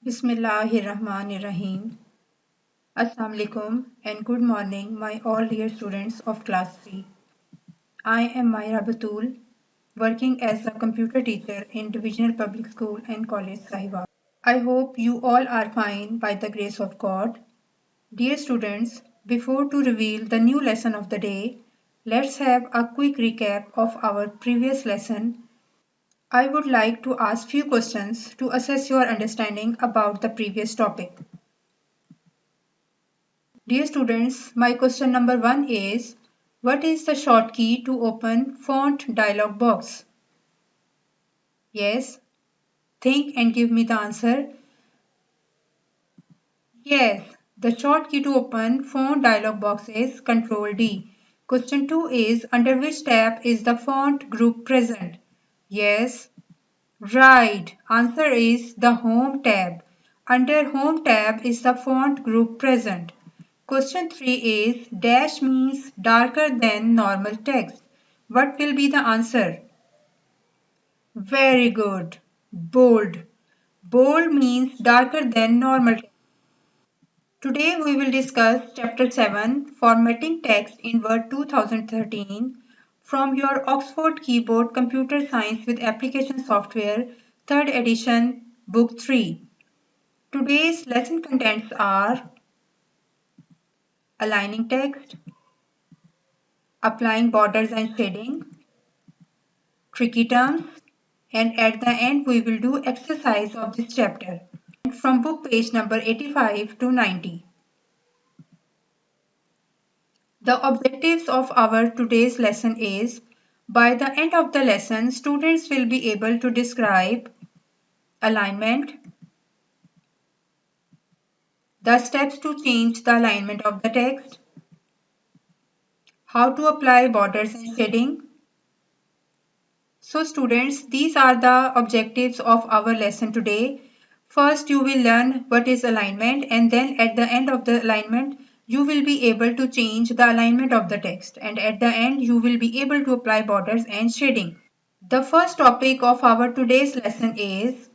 Bismillahirrahmanirrahim. Assalamu alaikum and good morning, my all dear students of class 3. I am Myra Batul, working as a computer teacher in Divisional Public School and College Sahiwal. I hope you all are fine by the grace of God. Dear students, before to reveal the new lesson of the day, let's have a quick recap of our previous lesson. I would like to ask few questions to assess your understanding about the previous topic. Dear students, my question number 1 is, what is the shortcut to open font dialog box? Yes, think and give me the answer. Yes, the shortcut to open font dialog box is Ctrl D. Question 2 is, under which tab is the font group present? Yes, right. Answer is the Home tab. Under Home tab is the font group present. Question 3 is, dash means darker than normal text. What will be the answer? Very good. Bold. Bold means darker than normal text. Today we will discuss Chapter 7, Formatting Text in Word 2013 from your Oxford Keyboard Computer Science with Application Software, 3rd edition, Book 3. Today's lesson contents are aligning text, applying borders and shading, tricky terms, and at the end we will do exercise of this chapter from book page number 85 to 90. The objectives of our today's lesson is, by the end of the lesson, students will be able to describe alignment, the steps to change the alignment of the text, how to apply borders and shading. So students, these are the objectives of our lesson today. First, you will learn what is alignment, and then at the end of the alignment, you will be able to change the alignment of the text, and at the end, you will be able to apply borders and shading. The first topic of our today's lesson is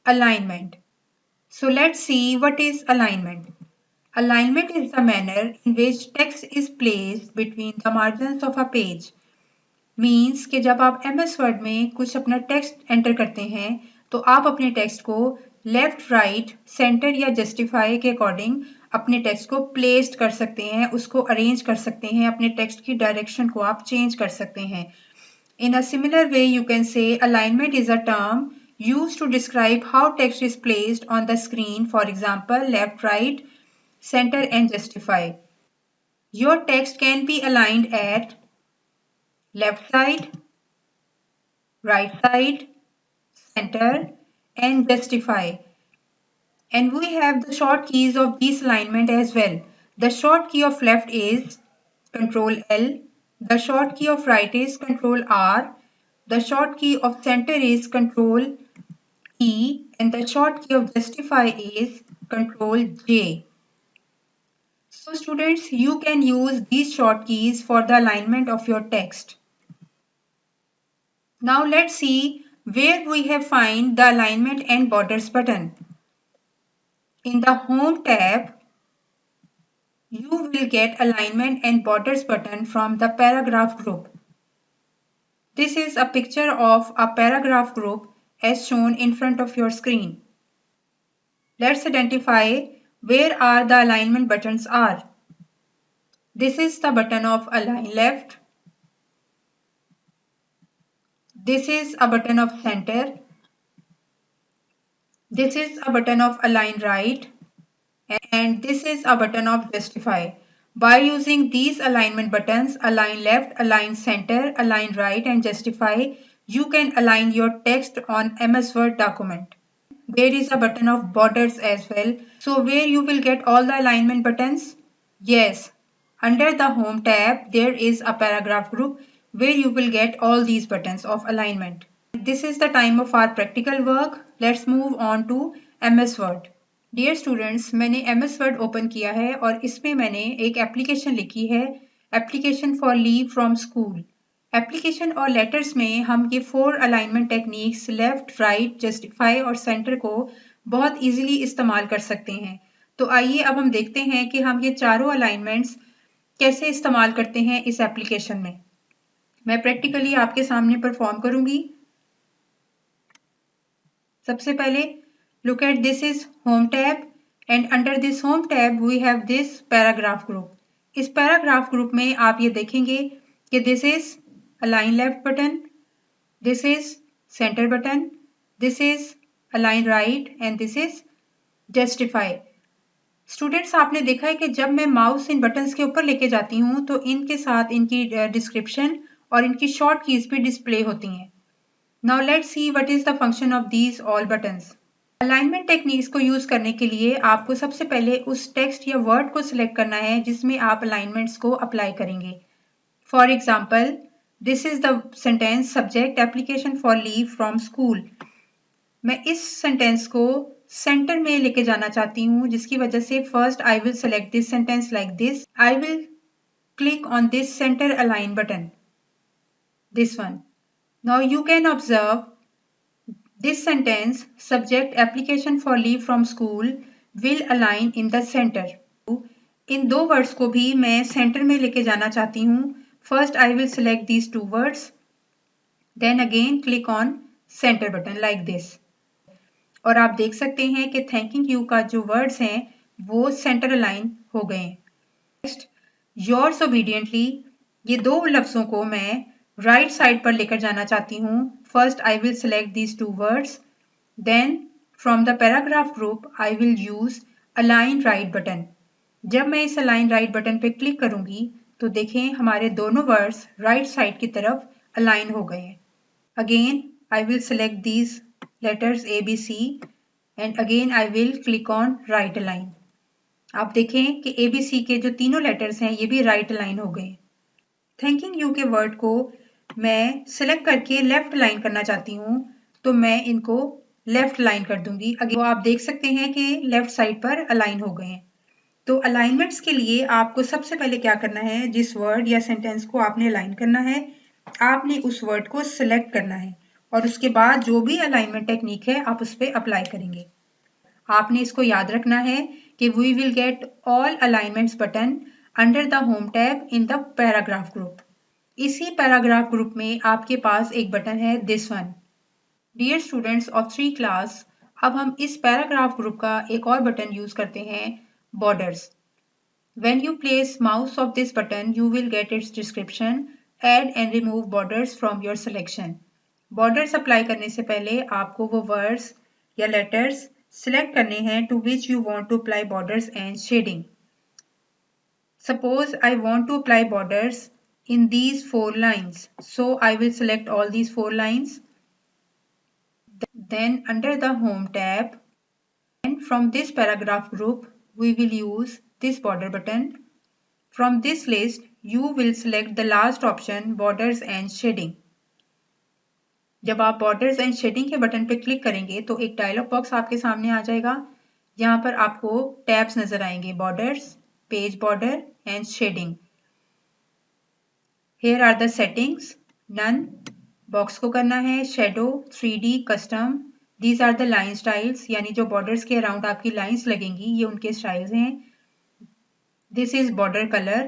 alignment. So let's see what is alignment. Alignment is the manner in which text is placed between the margins of a page. Means कि जब आप MS word में कुछ अपना text enter करते हैं तो आप अपने टेक्स्ट को लेफ्ट राइट सेंटर या जस्टिफाई के अकॉर्डिंग अपने टेक्स्ट को प्लेस्ड कर सकते हैं, उसको अरेंज कर सकते हैं, अपने टेक्स्ट की डायरेक्शन को आप चेंज कर सकते हैं. In a similar way, you can say alignment is a term used to describe how text is placed on the screen, for example, left, right, center and justify. Your text can be aligned at left side, right side, center and justify. And we have the short keys of this alignment as well. The short key of left is Ctrl L, the short key of right is Ctrl R, the short key of center is Ctrl E, and the short key of justify is Ctrl J. So students, you can use these short keys for the alignment of your text. Now let's see where we have find the alignment and borders button. In the Home tab, you will get alignment and borders button from the paragraph group. This is a picture of a paragraph group as shown in front of your screen. Let's identify where are the alignment buttons are. This is the button of align left. This is a button of center. This is a button of align right. And this is a button of justify. By using these alignment buttons, align left, align center, align right and justify, you can align your text on MS Word document. There is a button of borders as well. So where you will get all the alignment buttons? Yes, under the Home tab, there is a paragraph group where you will get all these buttons of alignment. This is the time of our practical work. Let's move on to MS Word. Dear students, मैंने MS word open किया है और इसमें मैंने एक application लिखी है, application for leave from school. Application और लेटर्स में हम ये 4 alignment techniques left, right, justify और सेंटर को बहुत इजीली इस्तेमाल कर सकते हैं। तो आइए अब हम देखते हैं कि हम ये चारों अलाइनमेंट्स कैसे इस्तेमाल करते हैं इस एप्लीकेशन में। मैं प्रैक्टिकली आपके सामने परफॉर्म करूंगी। सबसे पहले look at this is home tab and under this home tab we have this paragraph group. इस paragraph group में आप ये देखेंगे कि this is align left button, this is center button, this is align right and this is justify. Students आपने देखा है कि जब मैं माउस इन बटन्स के ऊपर लेके जाती हूँ तो इनके साथ इनकी डिस्क्रिप्शन और इनकी शॉर्ट कीज भी डिस्प्ले होती हैं। Now let's see what is the function of these all buttons. Alignment techniques को यूज करने के लिए आपको सबसे पहले उस टेक्स्ट या वर्ड को सिलेक्ट करना है जिसमें आप अलाइनमेंट्स को अप्लाई करेंगे। For example, this is the sentence subject application for leave from school. मैं इस सेंटेंस को सेंटर में लेके जाना चाहती हूँ, जिसकी वजह से first I will select this sentence like this. I will click on this centre align button, this one. Now you can observe this sentence, subject application for leave from school will align in the center. इन दो words को भी मैं centre में लेके जाना चाहती हूँ। First I will select these two words, then again click on center button like this. और आप देख सकते हैं कि thanking you का जो वर्ड्स हैं वो सेंटर अलाइन हो गए। Next, yours obediently, ये दो लफ्जों को मैं राइट साइड पर लेकर जाना चाहती हूँ। First I will select these two words, then from the paragraph group I will use align right button. जब मैं इस अलाइन राइट बटन पे क्लिक करूंगी तो देखें हमारे दोनों वर्ड्स राइट साइड की तरफ अलाइन हो गए हैं। Again I will select these letters ABC and again I will click on right align. आप देखें कि ABC के जो तीनों लेटर्स हैं ये भी राइट अलाइन हो गए। थैंकिंग यू के वर्ड को मैं सिलेक्ट करके लेफ्ट लाइन करना चाहती हूँ, तो मैं इनको लेफ्ट लाइन कर दूंगी। अगर आप देख सकते हैं कि लेफ्ट साइड पर अलाइन हो गए हैं। तो अलाइनमेंट्स के लिए आपको सबसे पहले क्या करना है, जिस वर्ड या सेंटेंस को आपने अलाइन करना है आपने उस वर्ड को सिलेक्ट करना है और उसके बाद जो भी अलाइनमेंट टेक्निक है आप उस पर अप्लाई करेंगे। आपने इसको याद रखना है कि we will get all alignments button under the home tab in the paragraph group. इसी पैराग्राफ ग्रुप में आपके पास एक बटन है this one. Dear students of 3 class, अब हम इस पैराग्राफ ग्रुप का एक और बटन यूज करते हैं, borders. When you place mouse of this button you will get it's description, add and remove borders from your selection. Borders apply करने से पहले आपको वो वर्ड्स या लेटर्स सिलेक्ट करने हैं to which you want to apply borders and shading. Suppose I want to apply borders in these 4 lines. So I will select all these 4 lines. Then under the home tab, and from this paragraph group, we will use this border button. From this list, you will select the last option, borders and shading. जब आप borders and shading के button पर click करेंगे तो एक dialogue box आपके सामने आ जाएगा। यहाँ पर आपको टैब्स नजर आएंगे, borders, page border and shading. Here are the settings. None. Box को करना है shadow, 3D, custom. These are the line styles, यानी जो borders के अराउंड आपकी लाइंस लगेंगी ये उनके स्टाइल्स हैं। This is border color.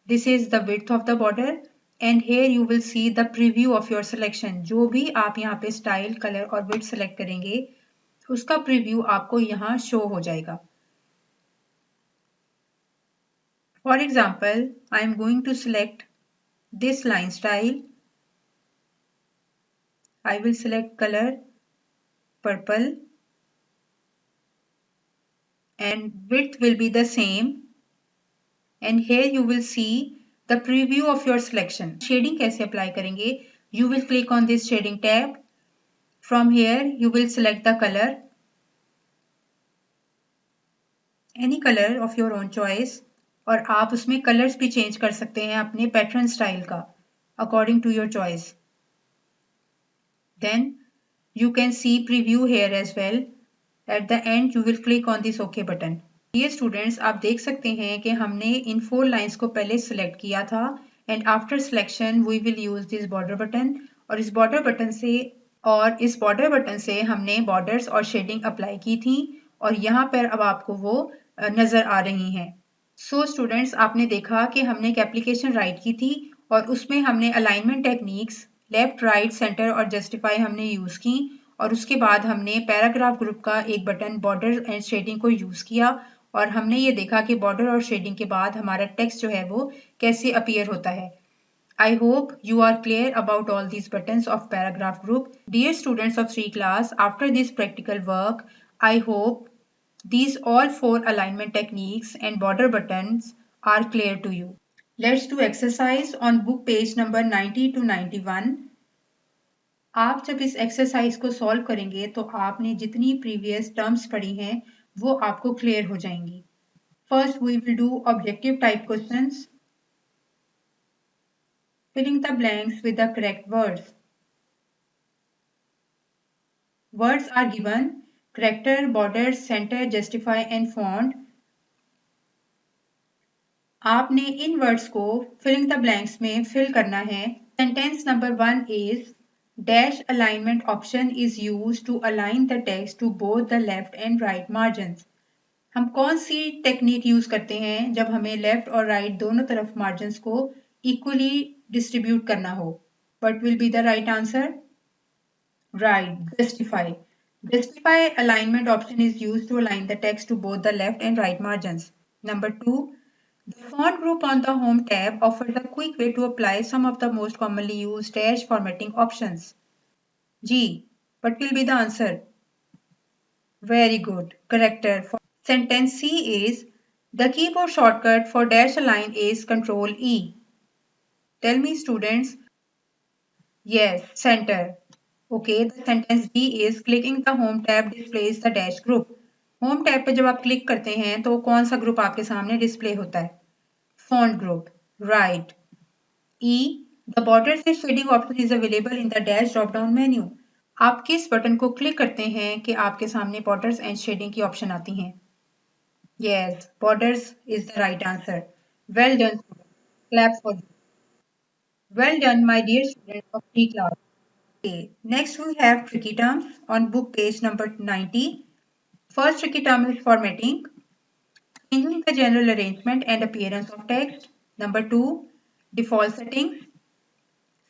This is the width of the border. And here you will see the preview of your selection. जो भी आप यहाँ पे स्टाइल, कलर और width सेलेक्ट करेंगे उसका प्रीव्यू आपको यहाँ शो हो जाएगा। For example, I am going to select this line style. I will select color purple and width will be the same. And here you will see the preview of your selection. Shading कैसे apply करेंगे? You will click on this shading tab. From here you will select the color. Any color of your own choice. और आप उसमें colours भी change कर सकते हैं अपने पैटर्न स्टाइल का according to your choice. Then you can see preview here as well. At the end you will click on this OK button. ये स्टूडेंट्स आप देख सकते हैं कि हमने इन 4 लाइंस को पहले सिलेक्ट किया था and after selection we will use this border button और इस बॉर्डर बटन से और इस बॉर्डर बटन से हमने बॉर्डर्स और शेडिंग अप्लाई की थी और यहाँ पर अब आपको वो नज़र आ रही हैं। सो स्टूडेंट्स, आपने देखा कि हमने एक एप्लीकेशन राइट की थी और उसमें हमने alignment techniques left, right, centre और जस्टिफाई हमने यूज़ की और उसके बाद हमने पैराग्राफ ग्रुप का एक बटन बॉर्डर एंड शेडिंग को यूज़ किया और हमने ये देखा कि बॉर्डर और शेडिंग के बाद हमारा टेक्स्ट जो है वो कैसे अपीयर होता है। I hope you are clear about all these buttons of paragraph group. Dear students of 3 class, after this practical work, I hope these all 4 alignment techniques and border buttons are clear to you. Let's do exercise on book page number 90 to 91. आप जब इस exercise को solve करेंगे तो आपने जितनी previous terms पढ़ी हैं वो आपको क्लियर हो जाएंगी। First, we will do objective type questions. Filling the blanks with the correct words. Words are given: character, border, center, justify and font. आपने इन वर्ड्स को फिलिंग द ब्लैंक्स में फिल करना है। Sentence number 1 is dash alignment option is used to align the text to both the left and right margins. हम कौन सी technique use करते हैं जब हमें लेफ्ट और राइट दोनों तरफ मार्जिन्स को इक्वली डिस्ट्रीब्यूट करना हो? What will be the right answer? Right, justify. Justify alignment option is used to align the text to both the left and right margins. Number 2, the font group on the Home tab offers a quick way to apply some of the most commonly used dash formatting options. G. What will be the answer? Very good. Correct. Sentence C is the keyboard shortcut for dash align is Control E. Tell me students. Yes, center. Okay, the sentence D is clicking the home tab displays the dash group. Home tab पे जब आप click करते हैं तो कौन सा group आपके सामने डिस्प्ले होता है? Font group. Right. E, the borders and shading option is available in the dash drop down menu. आप किस बटन को क्लिक करते हैं कि आपके सामने बॉर्डर्स एंड शेडिंग की ऑप्शन आती हैं? Yes, borders is the right answer. Well done. Clap for you. Well done, my dear students of 3 class. Okay, next we have tricky terms on book page number 90. First tricky term is formatting, changing the general arrangement and appearance of text. Number 2, default settings,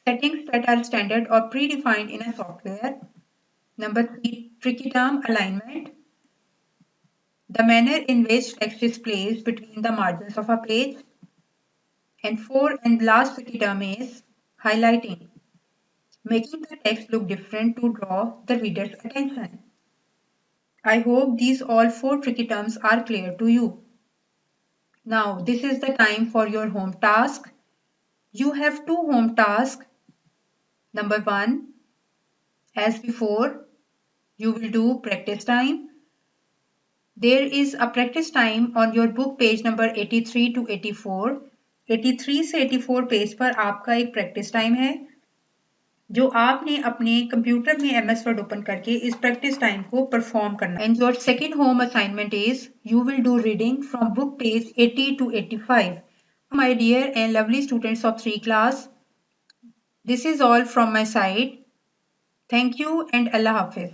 settings that are standard or predefined in a software. Number 3, tricky term alignment, the manner in which text is placed between the margins of a page. And 4 and last tricky term is highlighting, making the text look different to draw the reader's attention. I hope these all 4 tricky terms are clear to you. Now, this is the time for your home task. You have 2 home tasks. Number 1, as before, you will do practice time. There is a practice time on your book page number 83 to 84. 83 से 84 page पर आपका एक practice time है जो आपने अपने computer में MS Word open करके इस प्रैक्टिस टाइम को परफॉर्म करना है। And your second home assignment is you will do reading from book page 80 to 85. My dear and lovely students of 3 class, this is all from my side. Thank you and Allah Hafiz.